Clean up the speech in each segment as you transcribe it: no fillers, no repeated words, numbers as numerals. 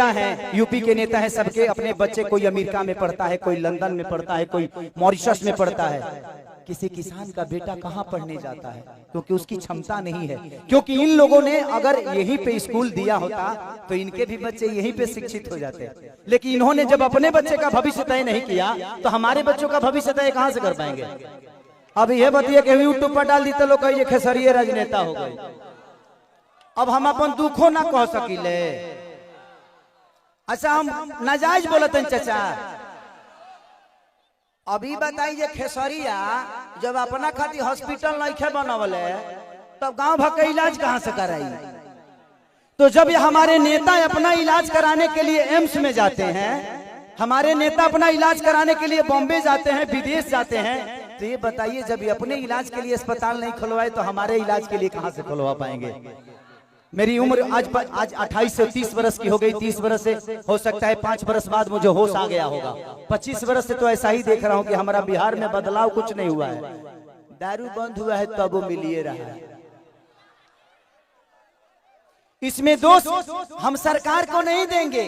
है, यूपी के नेता है, सबके अपने बच्चे कोई अमेरिका में पढ़ता है, कोई लंदन में पढ़ता है, कोई मॉरिशस में पढ़ता है। किसी किसान का बेटा कहाँ पढ़ने जाता है? क्योंकि उसकी क्षमता नहीं है। क्योंकि इन लोगों ने अगर यहीं पे स्कूल दिया होता तो इनके भी बच्चे यहीं पे शिक्षित हो जाते। लेकिन इन्होंने जब अपने बच्चे का भविष्य तय नहीं किया तो हमारे बच्चों का भविष्य तय कहाँ से कर पाएंगे? अब ये बताइए कि यूट्यूब पर डाल दी तो लोग कहिए खेसरिये राजनेता हो गए। अब हम अपन दुखों ना कह सकीले। अच्छा, हम नाजायज बोलते हैं चाचा। अभी बताइए खेसरिया जब अपना खातिर हॉस्पिटल नहीं बनवले तब गांव भर का इलाज कहां से कराई? तो जब ये हमारे नेता अपना इलाज कराने के लिए एम्स में जाते हैं, हमारे नेता अपना इलाज कराने के लिए बॉम्बे जाते हैं, विदेश जाते हैं, तो ये बताइए जब ये अपने इलाज के लिए अस्पताल नहीं खुलवाए तो हमारे इलाज के लिए कहां से खुलवा पाएंगे? मेरी उम्र आज 28 से 30 वर्ष की हो गई। 30 वर्ष से हो सकता है 5 वर्ष बाद मुझे होश आ गया होगा। 25 वर्ष से तो ऐसा ही देख रहा हूं कि हमारा बिहार में बदलाव कुछ नहीं हुआ है। दारू बंद हुआ है तब वो मिलिए रहा है। इसमें दोष हम सरकार को नहीं देंगे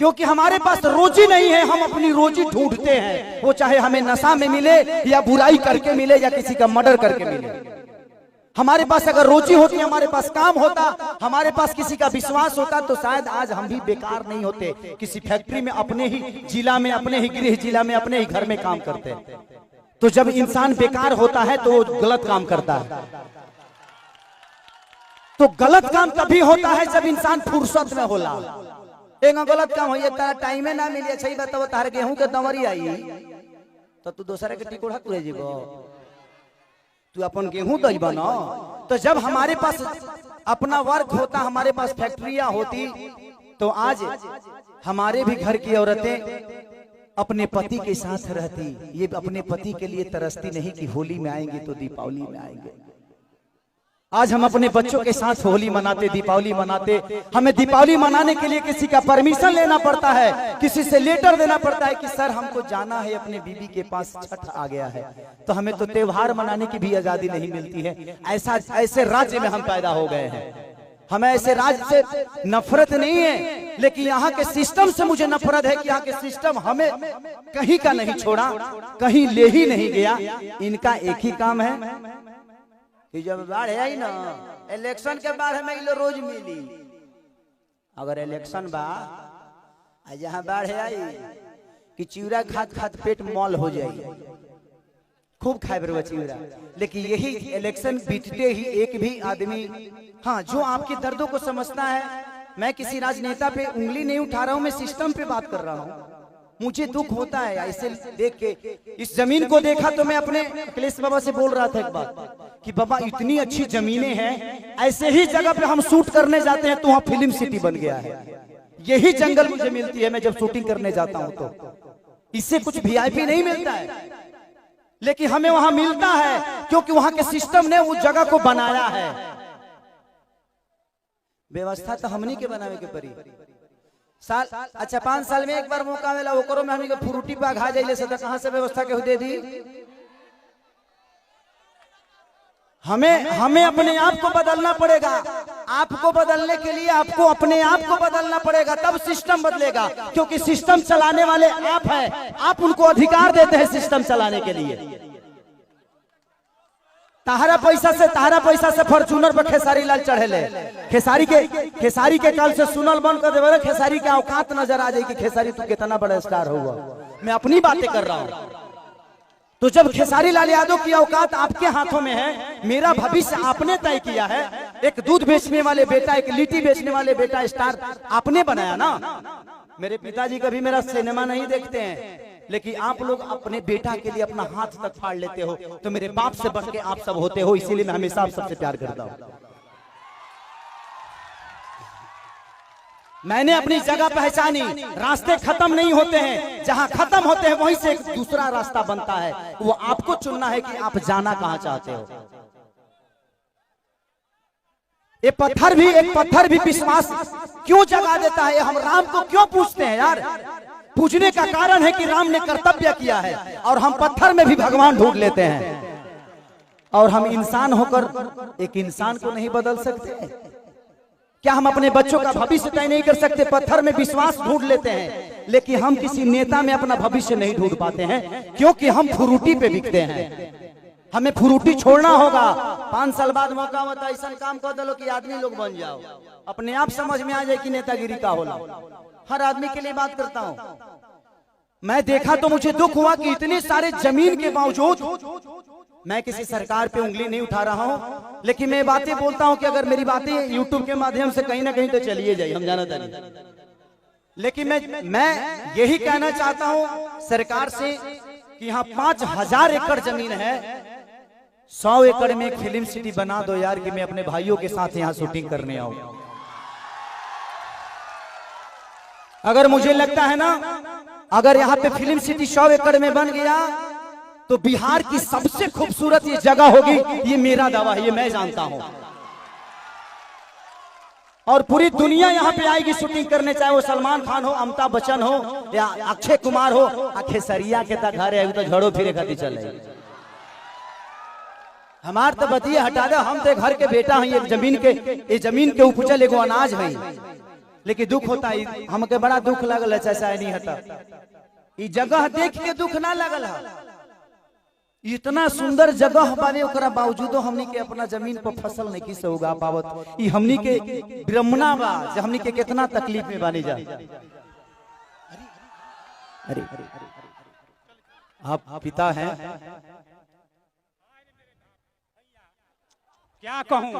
क्योंकि हमारे पास रोजी नहीं है। हम अपनी रोजी ढूंढते हैं, वो चाहे हमें नशा में मिले या बुराई करके मिले या किसी का मर्डर करके मिले। हमारे पास अगर रोजी होती, हमारे पास काम होता, हमारे पास किसी का विश्वास होता तो शायद आज हम भी बेकार नहीं होते। किसी फैक्ट्री में अपने ही जिला में, अपने ही गृह जिला में, अपने ही घर में काम करते। तो जब इंसान बेकार होता है तो वो गलत काम करता है। तो गलत काम तभी होता है जब इंसान फुर्सत में होला। एक गलत काम हो तारा टाइमे ना मिली। अच्छा ही बताओ, तार गेहूं के दंवरी आई तो तू दूसरे के टिकोड़ा तुरे जीवो, तू अपन गेहूं दई बना। तो जब हमारे पास अपना वर्क होता, हमारे पास फैक्ट्रियां होती, तो आज हमारे भी घर की औरतें अपने पति के साथ रहती। ये अपने पति के लिए तरसती नहीं कि होली में आएंगे तो दीपावली में आएंगे। आज हम अपने बच्चों के साथ होली मनाते, दीपावली मनाते। हमें दीपावली मनाने के लिए किसी का परमिशन लेना पड़ता है, किसी से लेटर देना पड़ता है कि सर हमको जाना है, अपने बीबी के पास छठ आ गया है। तो हमें तो त्योहार मनाने की भी आजादी नहीं मिलती है। ऐसे राज्य में हम पैदा हो गए हैं। हमें ऐसे राज्य से नफरत नहीं है, लेकिन यहाँ के सिस्टम से मुझे नफरत है कि यहाँ के सिस्टम हमें कहीं का नहीं छोड़ा, कहीं ले ही नहीं गया। इनका एक ही काम है कि जब बाढ़ आई ना, इलेक्शन के बाद हमें इलो रोज मिली। अगर इलेक्शन बा जहाँ बाढ़ आई कि चिवड़ा खात खात पेट मॉल हो जाए, खूब खाए बरवा चिवड़ा। लेकिन यही इलेक्शन बीतते ही एक भी आदमी, हाँ, जो आपके दर्दों को समझता है। मैं किसी राजनेता पे उंगली नहीं उठा रहा हूँ, मैं सिस्टम पे बात कर रहा हूँ। मुझे दुख होता है ऐसे देख के। इस जमीन को देखा तो मैं अपने अखिलेश बाबा से बोल रहा था एक बात कि बाबा इतनी अच्छी जमीनें हैं, ऐसे ही जगह पे हम शूट करने जाते हैं तो वहाँ फिल्म सिटी बन गया है। यही जंगल मुझे मिलती है मैं जब शूटिंग करने जाता हूँ तो। इससे कुछ वीआईपी नहीं मिलता है, लेकिन हमें वहां मिलता है क्योंकि वहां के सिस्टम ने उस जगह को बनाया है। व्यवस्था तो हमनी के बनावे के पड़ी। साल अच्छा 5 साल में एक बार मौका मिला, ओकरो में हमनी के फ्रूटी पा खा जाइले से तो कहां से व्यवस्था के दे दी? हमें अपने आप को बदलना पड़ेगा। आपको बदलने के लिए आपको अपने आप को बदलना पड़ेगा, तब सिस्टम बदलेगा। क्योंकि सिस्टम चलाने वाले आप हैं, आप उनको अधिकार देते हैं सिस्टम चलाने के लिए। ताहरा पैसा से फॉर्चूनर पर खेसारी लाल चढ़ेले। खेसारी के काल से सुनल बंद कर देवे। खेसारी के औकात नजर आ जाए कि खेसारी तू कितना बड़ा स्टार होगा। मैं अपनी बातें कर रहा हूं। तो जब खेसारी लाल यादव की औकात आपके हाथों में है, मेरा भविष्य आपने तय किया है। एक दूध बेचने वाले बेटा, एक लिट्टी बेचने वाले बेटा स्टार आपने बनाया ना। मेरे पिताजी कभी मेरा सिनेमा नहीं देखते हैं, लेकिन आप लोग अपने बेटा के लिए अपना हाथ तक फाड़ लेते हो। तो मेरे बाप से बढ़ के आप सब होते हो, इसीलिए मैं हमेशा आप सबसे प्यार करता हूं। मैंने अपनी जगह पहचानी। रास्ते खत्म नहीं होते हैं, जहां खत्म होते हैं वहीं से एक दूसरा रास्ता बनता है। वो आपको चुनना है कि आप जाना कहां चाहते हो। एक पत्थर भी विश्वास क्यों जगा देता है? हम राम को क्यों पूछते हैं यार? पूछने का कारण है कि राम ने कर्तव्य किया है, और हम पत्थर में भी भगवान ढूंढ लेते हैं। और हम इंसान होकर एक इंसान को नहीं बदल सकते। क्या हम अपने बच्चों का भविष्य तय नहीं कर सकते? पत्थर में विश्वास ढूंढ लेते हैं, लेकिन हम किसी नेता में अपना भविष्य नहीं ढूंढ पाते हैं, क्योंकि हम फ्रूटी पे बिकते हैं। हमें फ्रूटी छोड़ना होगा। 5 साल बाद मौका होता है, ऐसा काम कर दो कि आदमी लोग बन जाओ, अपने आप समझ में आ जाए कि नेतागिरी का होला। हर आदमी के लिए बात करता हूं। मैं देखा तो मुझे दुख हुआ कि इतने सारे जमीन के बावजूद, मैं किसी सरकार पे उंगली नहीं उठा रहा हूं, लेकिन मैं बातें बोलता हूं कि अगर मेरी बातें यूट्यूब के माध्यम से कहीं ना कहीं तो चलिए जाए, हम जानते नहीं। लेकिन मैं यही कहना चाहता हूं सरकार से कि यहाँ 5000 एकड़ जमीन है, 100 एकड़ में एक फिल्म सिटी बना दो यार, कि मैं अपने भाइयों के साथ यहाँ शूटिंग करने आऊं। अगर मुझे लगता है ना, अगर यहाँ पे फिल्म सिटी 100 एकड़ में बन गया तो बिहार की सबसे खूबसूरत ये जगह होगी, ये मेरा दावा है, ये मैं जानता हूं। और पूरी दुनिया यहाँ पे आएगी शूटिंग करने, चाहे वो सलमान खान हो, अमिताभ बच्चन हो या अक्षय कुमार हो। खेसरिया के तक घर है तो झड़ो फिरे खाती चले। हमार तो बतिया हटा दे, हम तो घर के बेटा हैं, ये जमीन के उपजल एगो अनाज है। लेकिन दुख होता है, हमके बड़ा दुख लगल है, ऐसा नहीं होता। ये जगह देख के दुख ना लगल है, इतना सुंदर जगह बाने ओकरा बावजूदो हमनी के अपना जमीन पर फसल नहीं किसे उगा पावत। ई हमनी के ब्रह्मणा बा, जे हमनी के कितना तकलीफ में बानी जा। अरे आप पिता हैं, क्या कहूं?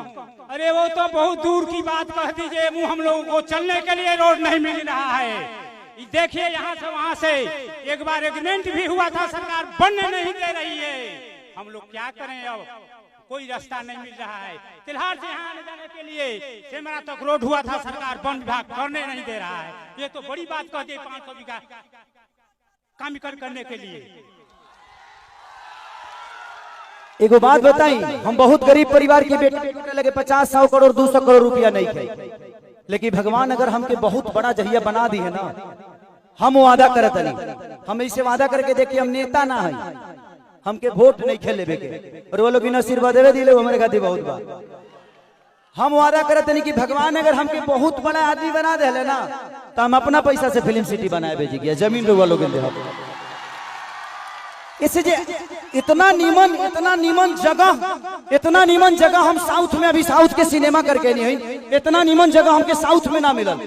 अरे वो तो बहुत दूर की बात कह दीजिए, मुंह हम लोगों को चलने के लिए रोड नहीं मिल रहा है। देखिए यहाँ से वहां से एक बार एग्रीमेंट भी हुआ था, सरकार बनने नहीं दे रही है। हम लोग क्या करें? अब कोई रास्ता नहीं मिल रहा है। तिल्हार से यहाँ आने जाने के लिए सेमरा तक रोड हुआ था, सरकार वन विभाग करने नहीं दे रहा है। ये तो बड़ी बात कह दी, 500 बीघा काम करने के लिए। एगो बात बताई, हम बहुत गरीब परिवार की बेटे लगे 50-100 करोड़ 200 करोड़ रुपया नहीं थे, लेकिन भगवान अगर हमके बहुत बड़ा जहिया बना दी है ना, हम वादा करत नहीं। हम ऐसे वादा करके देखिए, हम नेता ना है, हमके वोट नहीं खेले के, और वो लोग आशीर्वाद देवे दिले हमारे खातिर बहुत बा। हम वादा करत नहीं कि भगवान अगर हमके बहुत बड़ा आदमी बना दे ना, तो हम अपना पैसा से फिल्म सिटी बनाए भेजी गया, जमीन लोग इससे इतना नीमन जगह हम साउथ में, अभी साउथ के सिनेमा करके नहीं है, इतना नीमन जगह हमके साउथ में ना मिलल।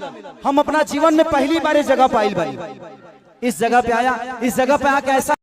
हम अपना जीवन में पहली बार इस जगह पाइल भाई, इस जगह पे आया, इस जगह पे आके ऐसा